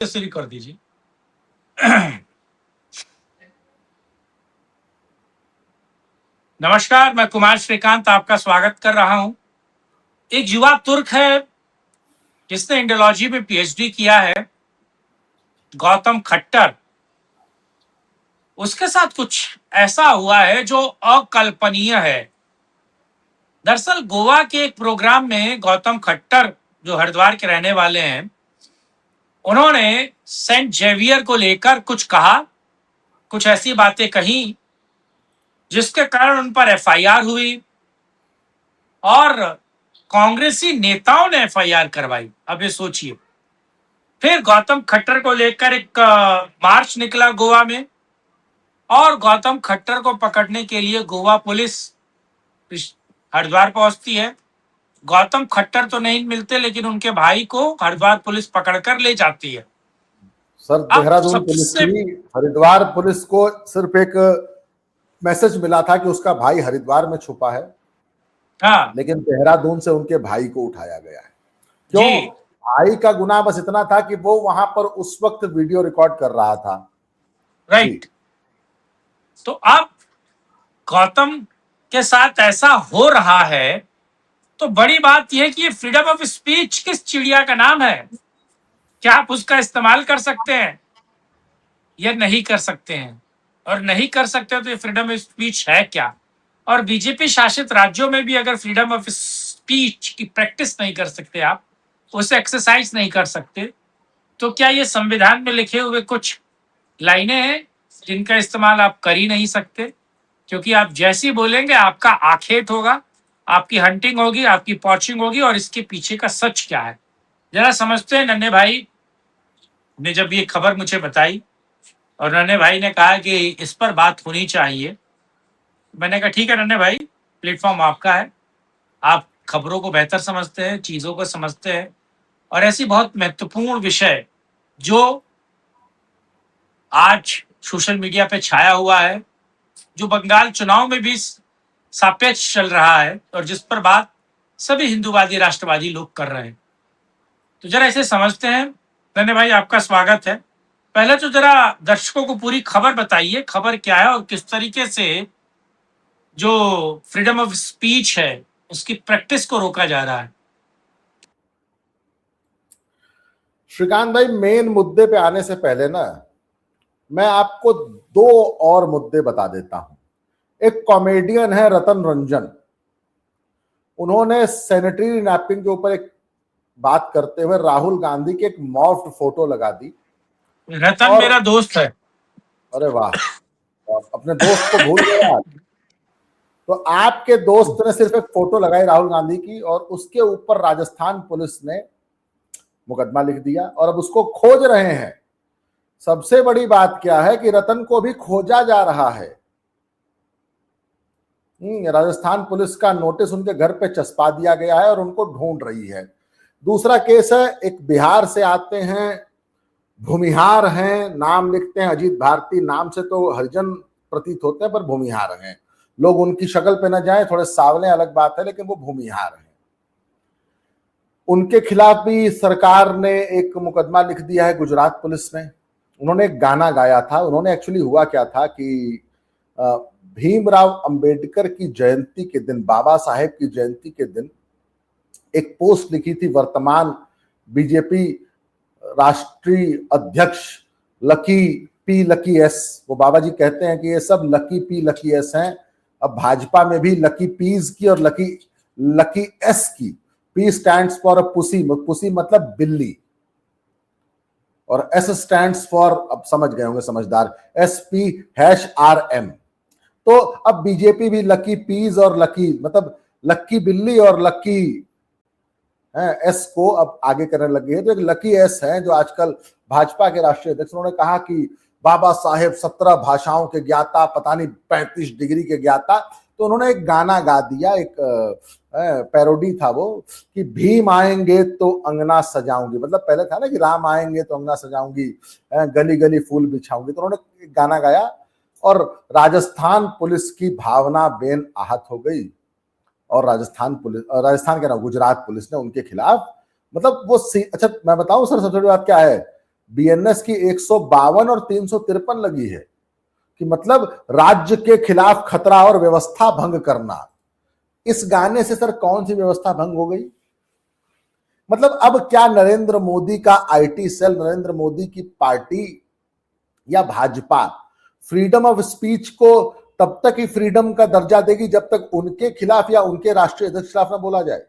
शुरू कर दीजिए। नमस्कार, मैं कुमार श्रीकांत आपका स्वागत कर रहा हूं। एक युवा तुर्क है जिसने इंडोलॉजी में पीएचडी किया है, गौतम खट्टर। उसके साथ कुछ ऐसा हुआ है जो अकल्पनीय है। दरअसल गोवा के एक प्रोग्राम में गौतम खट्टर, जो हरिद्वार के रहने वाले हैं, उन्होंने सेंट जेवियर को लेकर कुछ कहा, कुछ ऐसी बातें कही जिसके कारण उन पर एफआईआर हुई और कांग्रेसी नेताओं ने एफआईआर करवाई। अब ये सोचिए। फिर गौतम खट्टर को लेकर एक मार्च निकला गोवा में और गौतम खट्टर को पकड़ने के लिए गोवा पुलिस हरिद्वार पहुंचती है। गौतम खट्टर तो नहीं मिलते, लेकिन उनके भाई को हरिद्वार पुलिस पकड़कर ले जाती है। सर, देहरादून पुलिस की हरिद्वार पुलिस को सिर्फ एक मैसेज मिला था कि उसका भाई हरिद्वार में छुपा है। हाँ, लेकिन देहरादून से उनके भाई को उठाया गया है। क्यों? भाई का गुनाह बस इतना था कि वो वहां पर उस वक्त वीडियो रिकॉर्ड कर रहा था। राइट। तो अब गौतम के साथ ऐसा हो रहा है, तो बड़ी बात यह है कि ये फ्रीडम ऑफ स्पीच किस चिड़िया का नाम है? क्या आप उसका इस्तेमाल कर सकते हैं या नहीं कर सकते हैं? और नहीं कर सकते हो तो ये फ्रीडम ऑफ स्पीच है क्या? और बीजेपी शासित राज्यों में भी अगर फ्रीडम ऑफ स्पीच की प्रैक्टिस नहीं कर सकते, आप उसे एक्सरसाइज नहीं कर सकते, तो क्या ये संविधान में लिखे हुए कुछ लाइनें हैं जिनका इस्तेमाल आप कर ही नहीं सकते? क्योंकि आप जैसी बोलेंगे आपका आखेट होगा, आपकी हंटिंग होगी, आपकी पॉचिंग होगी। और इसके पीछे का सच क्या है जरा समझते हैं। नन्हे भाई ने जब ये खबर मुझे बताई और नन्हे भाई ने कहा कि इस पर बात होनी चाहिए, मैंने कहा ठीक है नन्हे भाई, प्लेटफॉर्म आपका है, आप खबरों को बेहतर समझते हैं, चीजों को समझते हैं, और ऐसी बहुत महत्वपूर्ण विषय जो आज सोशल मीडिया पे छाया हुआ है, जो बंगाल चुनाव में भी सापेक्ष चल रहा है और जिस पर बात सभी हिंदूवादी राष्ट्रवादी लोग कर रहे हैं, तो जरा इसे समझते हैं। नन्हे भाई, आपका स्वागत है। पहले तो जरा दर्शकों को पूरी खबर बताइए, खबर क्या है और किस तरीके से जो फ्रीडम ऑफ स्पीच है उसकी प्रैक्टिस को रोका जा रहा है। श्रीकांत भाई, मेन मुद्दे पे आने से पहले ना मैं आपको दो और मुद्दे बता देता हूं। एक कॉमेडियन है रतन रंजन, उन्होंने सैनिटरी नैपकिन के ऊपर एक बात करते हुए राहुल गांधी की एक मॉफ्ड फोटो लगा दी। रतन मेरा दोस्त है। अरे वाह, अपने दोस्त को भूल गए आप। तो आपके दोस्त ने सिर्फ एक फोटो लगाई राहुल गांधी की और उसके ऊपर राजस्थान पुलिस ने मुकदमा लिख दिया और अब उसको खोज रहे हैं। सबसे बड़ी बात क्या है कि रतन को भी खोजा जा रहा है। राजस्थान पुलिस का नोटिस उनके घर पे चस्पा दिया गया है और उनको ढूंढ रही है। दूसरा केस है, एक बिहार से आते हैं, भूमिहार हैं, नाम लिखते हैं अजीत भारती, नाम से तो हरिजन प्रतीत होते हैं पर भूमिहार हैं। लोग उनकी शक्ल पे न जाएं, थोड़े सावले अलग बात है, लेकिन वो भूमिहार हैं। उनके खिलाफ भी सरकार ने एक मुकदमा लिख दिया है गुजरात पुलिस में। उन्होंने एक गाना गाया था। उन्होंने एक्चुअली हुआ क्या था कि भीमराव अंबेडकर की जयंती के दिन, बाबा साहेब की जयंती के दिन एक पोस्ट लिखी थी वर्तमान बीजेपी राष्ट्रीय अध्यक्ष लकी एस। वो बाबा जी कहते हैं कि ये सब लकी एस हैं। अब भाजपा में भी लकी पीज की और लकी एस की। P stands for pussy, pussy मतलब बिल्ली, और एस स्टैंड्स फॉर, अब समझ गए होंगे समझदार, SP#RM। तो अब बीजेपी भी लकी पीज और लकी मतलब लक्की बिल्ली और लक्की एस को अब आगे करने लग गई है। तो एक लकी एस है जो आजकल भाजपा के राष्ट्रीय अध्यक्ष, उन्होंने कहा कि बाबा साहेब 17 भाषाओं के ज्ञाता, पता नहीं 35 डिग्री के ज्ञाता। तो उन्होंने एक गाना गा दिया, एक पैरोडी था वो, कि भीम आएंगे तो अंगना सजाऊंगी। मतलब पहले था ना कि राम आएंगे तो अंगना सजाऊंगी, गली गली फूल बिछाऊंगी। तो उन्होंने एक गाना गाया और राजस्थान पुलिस की भावना बेन आहत हो गई और राजस्थान के ना गुजरात पुलिस ने उनके खिलाफ, मतलब वो अच्छा मैं बताऊं सर, सबसे बड़ी बात क्या है, बीएनएस की 152 और 353 लगी है कि मतलब राज्य के खिलाफ खतरा और व्यवस्था भंग करना। इस गाने से सर कौन सी व्यवस्था भंग हो गई? मतलब अब क्या नरेंद्र मोदी का आईटी सेल, नरेंद्र मोदी की पार्टी या भाजपा फ्रीडम ऑफ स्पीच को तब तक ही फ्रीडम का दर्जा देगी जब तक उनके खिलाफ या उनके राष्ट्रीय अध्यक्ष खिलाफ ना बोला जाए?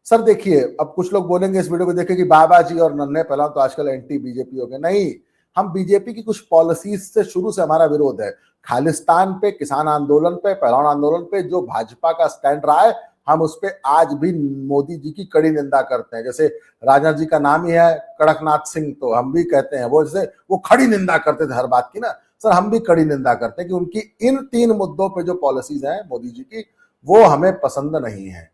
सर देखिए, अब कुछ लोग बोलेंगे इस वीडियो को देखे कि बाबा जी और नन्हे पहलवान तो आजकल एंटी बीजेपी हो गए। नहीं, हम बीजेपी की कुछ पॉलिसीज से शुरू से हमारा विरोध है। खालिस्तान पे, किसान आंदोलन पे, पहलवान आंदोलन पे जो भाजपा का स्टैंड रहा है, हम उस पर आज भी मोदी जी की कड़ी निंदा करते हैं। जैसे राजनाथ जी का नाम ही है कड़कनाथ सिंह, तो हम भी कहते हैं वो, जैसे वो खड़ी निंदा करते थे हर बात की ना, सर हम भी कड़ी निंदा करते हैं कि उनकी इन 3 मुद्दों पे जो पॉलिसीज हैं मोदी जी की, वो हमें पसंद नहीं है।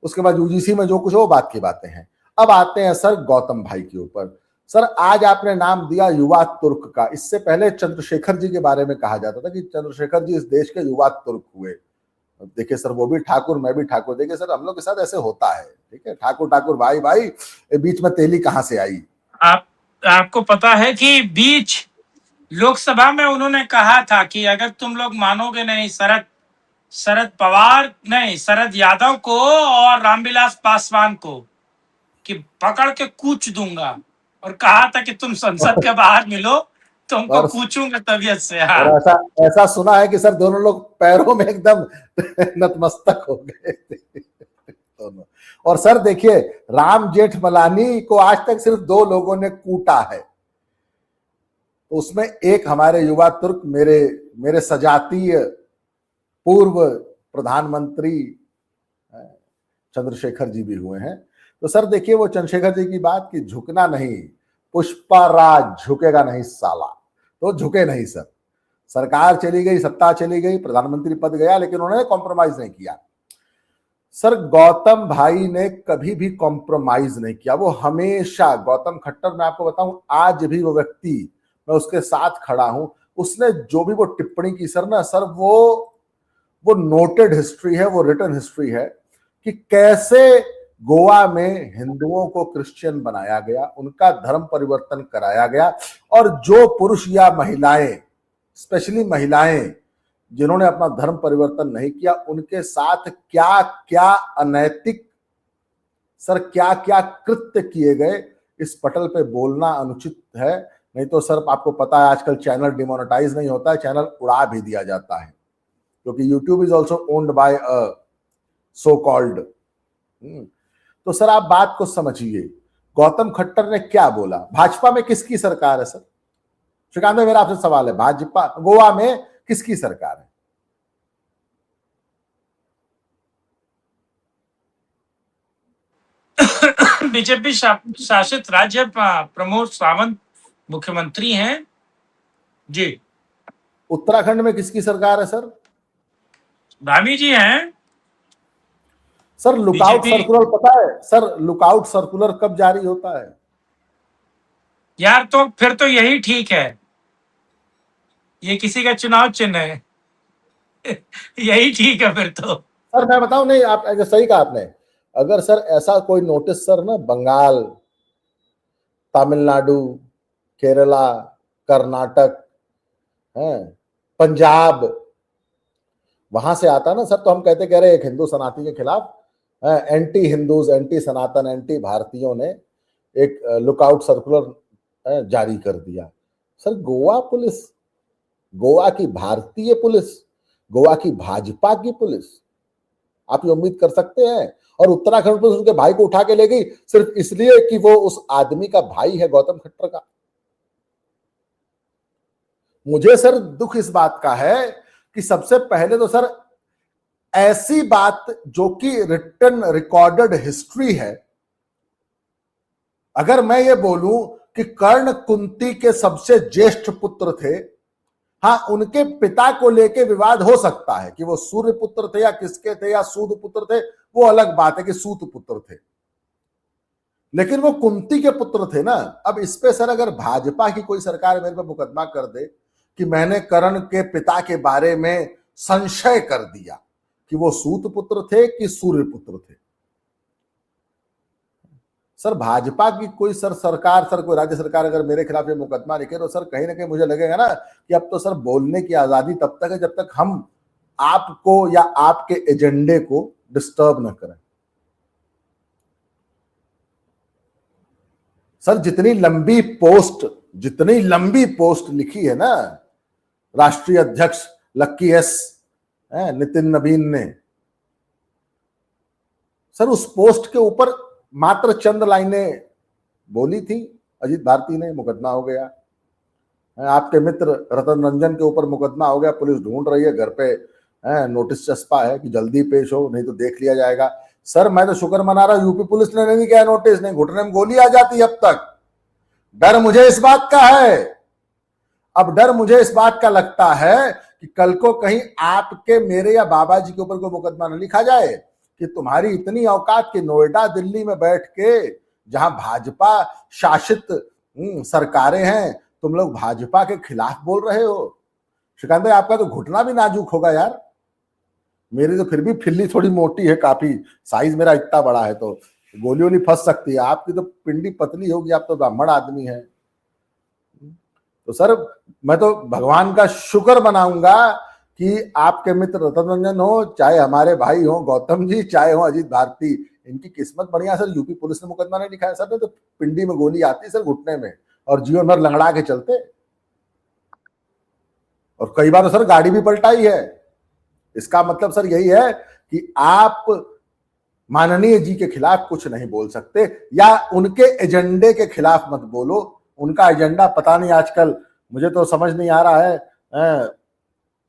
उसके बाद यूजीसी में जो कुछ वो बात की बातें हैं। अब आते हैं सर गौतम भाई के ऊपर। सर आज आपने नाम दिया युवा तुर्क का, इससे पहले चंद्रशेखर जी के बारे में कहा जाता था कि चंद्रशेखर जी इस देश के युवा तुर्क हुए। देखिए सर, वो भी ठाकुर, मैं भी ठाकुर। देखिए सर, हम लोग के साथ ऐसे होता है, ठीक है, ठाकुर ठाकुर भाई भाई, बीच में तेली कहां से आई? आपको पता है कि बीच लोकसभा में उन्होंने कहा था कि अगर तुम लोग मानोगे नहीं, शरद पवार नहीं, शरद यादव को और रामविलास पासवान को, कि पकड़ के कूच दूंगा। और कहा था कि तुम संसद के बाहर मिलो, तुमको और कूचूंगा तबीयत से। और हाँ, ऐसा ऐसा सुना है कि सर दोनों लोग पैरों में एकदम नतमस्तक हो गए थे दोनों। और सर देखिए, राम जेठमलानी को आज तक सिर्फ 2 लोगों ने कूटा है, तो उसमें एक हमारे युवा तुर्क, मेरे सजातीय पूर्व प्रधानमंत्री चंद्रशेखर जी भी हुए हैं। तो सर देखिए, वो चंद्रशेखर जी की बात कि झुकना नहीं, पुष्पराज झुकेगा नहीं साला, तो झुके नहीं सर। सरकार चली गई, सत्ता चली गई, प्रधानमंत्री पद गया, लेकिन उन्होंने कॉम्प्रोमाइज नहीं किया। सर गौतम भाई ने कभी भी कॉम्प्रोमाइज नहीं किया। वो हमेशा, गौतम खट्टर, मैं आपको बताऊं, आज भी वो व्यक्ति, मैं उसके साथ खड़ा हूं। उसने जो भी वो टिप्पणी की सर ना, सर वो नोटेड हिस्ट्री है, वो रिटन हिस्ट्री है कि कैसे गोवा में हिंदुओं को क्रिश्चियन बनाया गया, उनका धर्म परिवर्तन कराया गया, और जो पुरुष या महिलाएं, स्पेशली महिलाएं जिन्होंने अपना धर्म परिवर्तन नहीं किया, उनके साथ क्या क्या अनैतिक, सर क्या क्या कृत्य किए गए, इस पटल पे बोलना अनुचित है। नहीं तो सर आपको पता है आजकल चैनल डिमोनेटाइज नहीं होता है, चैनल उड़ा भी दिया जाता है, क्योंकि YouTube is also owned by so called. तो सर आप बात को समझिए, गौतम खट्टर ने क्या बोला? भाजपा में किसकी सरकार है सर? श्रीकांत भाई, मेरा आपसे सवाल है, भाजपा गोवा में किसकी सरकार है? बीजेपी शासित राज्य प्रमोद सावंत मुख्यमंत्री हैं जी। उत्तराखंड में किसकी सरकार है सर? धामी जी हैं। सर लुकआउट बीजेपी, सर्कुलर पता है सर, लुकआउट सर्कुलर कब जारी होता है? यार तो फिर तो यही ठीक है, ये किसी का चुनाव चिन्ह है यही ठीक है फिर तो। सर मैं बताऊं, नहीं आप सही कहा आपने, अगर सर ऐसा कोई नोटिस सर ना बंगाल, तमिलनाडु, केरला, कर्नाटक है, पंजाब, वहां से आता ना सर, तो हम कहते कह रहे एक हिंदू सनातनी के खिलाफ, एंटी हिंदूज, एंटी सनातन, एंटी भारतीयों ने एक लुकआउट सर्कुलर जारी कर दिया। सर गोवा पुलिस, गोवा की भारतीय पुलिस, गोवा की भाजपा की पुलिस, आप ये उम्मीद कर सकते हैं? और उत्तराखंड पुलिस उनके भाई को उठा के ले गई सिर्फ इसलिए कि वो उस आदमी का भाई है, गौतम खट्टर का। मुझे सर दुख इस बात का है कि सबसे पहले तो सर ऐसी बात जो कि रिटन रिकॉर्डेड हिस्ट्री है, अगर मैं ये बोलूं कि कर्ण कुंती के सबसे ज्येष्ठ पुत्र थे, हाँ उनके पिता को लेके विवाद हो सकता है कि वो सूर्य पुत्र थे या किसके थे या सूद पुत्र थे, वो अलग बात है कि सूत पुत्र थे, लेकिन वो कुंती के पुत्र थे ना। अब इस पे सर अगर भाजपा की कोई सरकार मेरे पे मुकदमा कर दे कि मैंने कर्ण के पिता के बारे में संशय कर दिया कि वो सूत पुत्र थे कि सूर्य पुत्र थे, सर भाजपा की कोई सरकार कोई राज्य सरकार अगर मेरे खिलाफ ये मुकदमा लिखे तो सर कहीं ना कहीं मुझे लगेगा ना कि अब तो सर बोलने की आजादी तब तक है जब तक हम आपको या आपके एजेंडे को डिस्टर्ब न करें। सर जितनी लंबी पोस्ट लिखी है ना राष्ट्रीय अध्यक्ष लक्की एस नितिन नवीन ने, सर उस पोस्ट के ऊपर मात्र चंद लाइनें बोली थी अजीत भारती ने, मुकदमा हो गया। आपके मित्र रतन रंजन के ऊपर मुकदमा हो गया, पुलिस ढूंढ रही है, घर पे नोटिस चस्पा है कि जल्दी पेश हो नहीं तो देख लिया जाएगा। सर मैं तो शुक्र मना रहा यूपी पुलिस ने नहीं किया नोटिस, नहीं घुटने में गोली आ जाती अब तक। डर मुझे इस बात का है, अब डर मुझे इस बात का लगता है कि कल को कहीं आपके मेरे या बाबा जी के ऊपर कोई मुकदमा न लिखा जाए कि तुम्हारी इतनी औकात कि नोएडा दिल्ली में बैठ के जहां भाजपा शासित सरकारें हैं तुम लोग भाजपा के खिलाफ बोल रहे हो। श्रीकांत भाई आपका तो घुटना भी नाजुक होगा यार, मेरी तो फिर भी फिल्ली थोड़ी मोटी है, काफी साइज मेरा इतना बड़ा है तो गोली वोली फंस सकती है, आपकी तो पिंडी पतली होगी, आप तो ब्राह्मण आदमी हैं। तो सर मैं तो भगवान का शुक्र मनाऊंगा कि आपके मित्र रतन रंजन हो, चाहे हमारे भाई हो गौतम जी, चाहे हो अजीत भारती, इनकी किस्मत बढ़िया। सर यूपी पुलिस ने मुकदमा नहीं लिखा है सर, तो पिंडी में गोली आती सर घुटने में और जीवन भर लंगड़ा के चलते, और कई बार तो सर गाड़ी भी पलटाई है। इसका मतलब सर यही है कि आप माननीय जी के खिलाफ कुछ नहीं बोल सकते या उनके एजेंडे के खिलाफ मत बोलो। उनका एजेंडा पता नहीं आजकल, मुझे तो समझ नहीं आ रहा है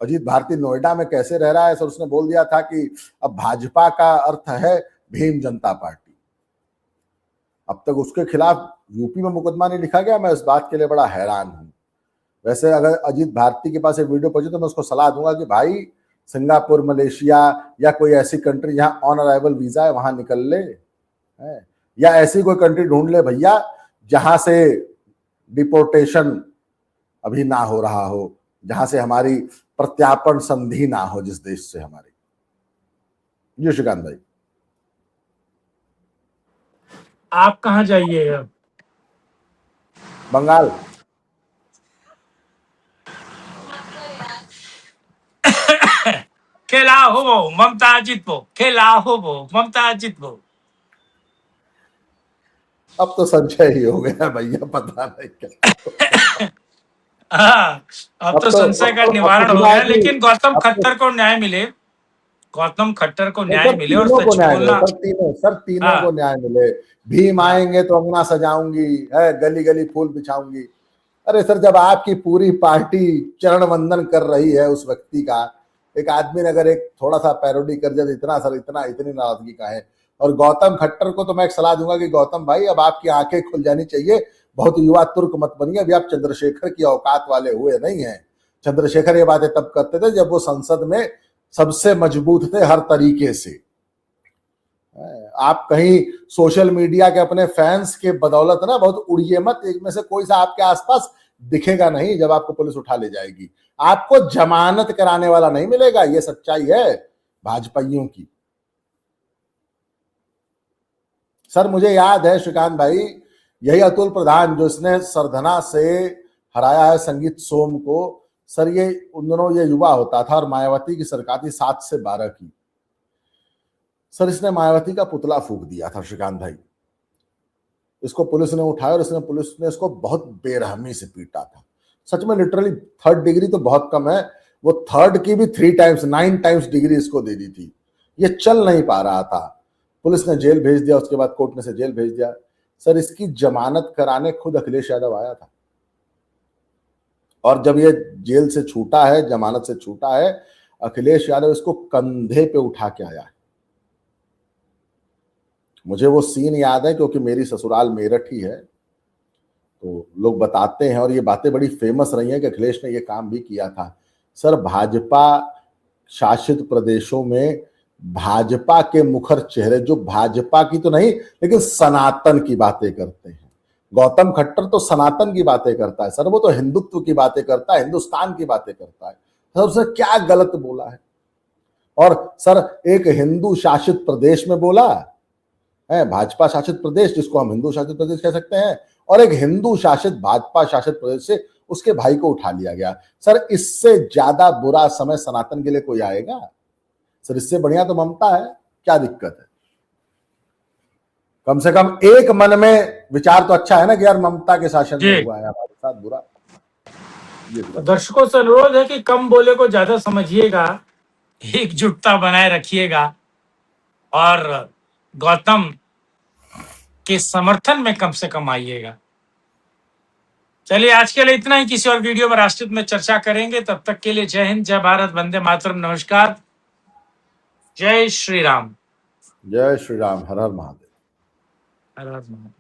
अजीत भारती नोएडा में कैसे रह रहा है। सर उसने बोल दिया था कि अब भाजपा का अर्थ है भीम जनता पार्टी, अब तक उसके खिलाफ यूपी में मुकदमा नहीं लिखा गया। मैं इस बात के लिए बड़ा हैरान हूं। वैसे अगर अजीत भारती के पास एक वीडियो पहुंचे तो मैं उसको सलाह दूंगा कि भाई सिंगापुर, मलेशिया या कोई ऐसी कंट्री जहां ऑन अराइवल वीजा है वहां निकल ले, या ऐसी कोई कंट्री ढूंढ ले भैया जहां से डिपोर्टेशन अभी ना हो रहा हो, जहां से हमारी प्रत्यार्पण संधि ना हो जिस देश से हमारी। जी श्रीकांत भाई, आप कहाँ जाइए? बंगाल। खेला हो वो ममता जितबो, खेला हो वो ममता जितबो। अब तो संशय ही हो गया भैया, पता नहीं क्या। हाँ, अब तो संशय का अब तो निवारण हो सुना है गया, कि लेकिन गौतम अब तो खट्टर को न्याय मिले, गौतम खट्टर को नहीं न्याय सर मिले और तीनों को सच न्याय मिले, बोलना। सर तीनों को हाँ न्याय मिले। भीम हाँ आएंगे तो अंगना सजाऊंगी, है गली गली फूल बिछाऊंगी। अरे सर जब आपकी पूरी पार्टी चरण वंदन कर रही है उस व्यक्ति का, एक आदमी ने अगर एक थोड़ा सा पैरोडी कर दिया तो इतना सर इतनी नाराजगी का है। और गौतम खट्टर को तो मैं एक सलाह दूंगा कि गौतम भाई अब आपकी आंखें खुल जानी चाहिए, बहुत युवा तुर्क मत बनिए। अभी आप चंद्रशेखर की औकात वाले हुए नहीं है। चंद्रशेखर ये बातें तब करते थे जब वो संसद में सबसे मजबूत थे हर तरीके से। आप कहीं सोशल मीडिया के अपने फैंस के बदौलत ना बहुत उड़िए मत, एक में से कोई सा आपके आसपास दिखेगा नहीं जब आपको पुलिस उठा ले जाएगी। आपको जमानत कराने वाला नहीं मिलेगा, ये सच्चाई है भाजपाइयों की। सर मुझे याद है श्रीकांत भाई, यही अतुल प्रधान जो इसने सरधना से हराया है संगीत सोम को, सर ये उन दोनों ये युवा होता था और मायावती की सरकार थी 7 से 12 की। सर इसने मायावती का पुतला फूंक दिया था श्रीकांत भाई, इसको पुलिस ने उठाया और पुलिस ने इसको बहुत बेरहमी से पीटा था। सच में लिटरली 3rd डिग्री तो बहुत कम है, वो 3rd की भी 3 टाइम्स 9 टाइम्स डिग्री इसको दे दी थी। ये चल नहीं पा रहा था, पुलिस ने जेल भेज दिया, उसके बाद कोर्ट ने से जेल भेज दिया। सर इसकी जमानत कराने खुद अखिलेश यादव आया था, और जब ये जेल से छूटा है, जमानत से छूटा है, अखिलेश यादव इसको कंधे पे उठा के आया है। मुझे वो सीन याद है क्योंकि मेरी ससुराल मेरठ ही है, तो लोग बताते हैं और ये बातें बड़ी फेमस रही हैं कि अखिलेश ने ये काम भी किया था। सर भाजपा शासित प्रदेशों में भाजपा के मुखर चेहरे जो भाजपा की तो नहीं लेकिन सनातन की बातें करते हैं, गौतम खट्टर तो सनातन की बातें करता है सर, वो तो हिंदुत्व की बातें करता है, हिंदुस्तान की बातें करता है। सर उसने क्या गलत बोला है? और सर एक हिंदू शासित प्रदेश में बोला, है, भाजपा शासित प्रदेश जिसको हम हिंदू शासित प्रदेश कह सकते हैं, और एक हिंदू शासित भाजपा शासित प्रदेश से उसके भाई को उठा लिया गया। सर इससे ज्यादा बुरा समय सनातन के लिए कोई आएगा? सर इससे बढ़िया तो ममता है, क्या दिक्कत है? कम से कम एक मन में विचार तो अच्छा है ना कि यार ममता के शासन में हुआ है हमारे साथ बुरा। दर्शकों से अनुरोध है कि कम बोले को ज्यादा समझिएगा, एकजुटता बनाए रखिएगा और गौतम के समर्थन में कम से कम आइएगा। चलिए आज के लिए इतना ही, किसी और वीडियो में राष्ट्रहित में चर्चा करेंगे। तब तक के लिए जय हिंद, जय भारत, वंदे मातरम, नमस्कार, जय श्री राम। जय श्री राम, हर हर महादेव। हर हर महादेव।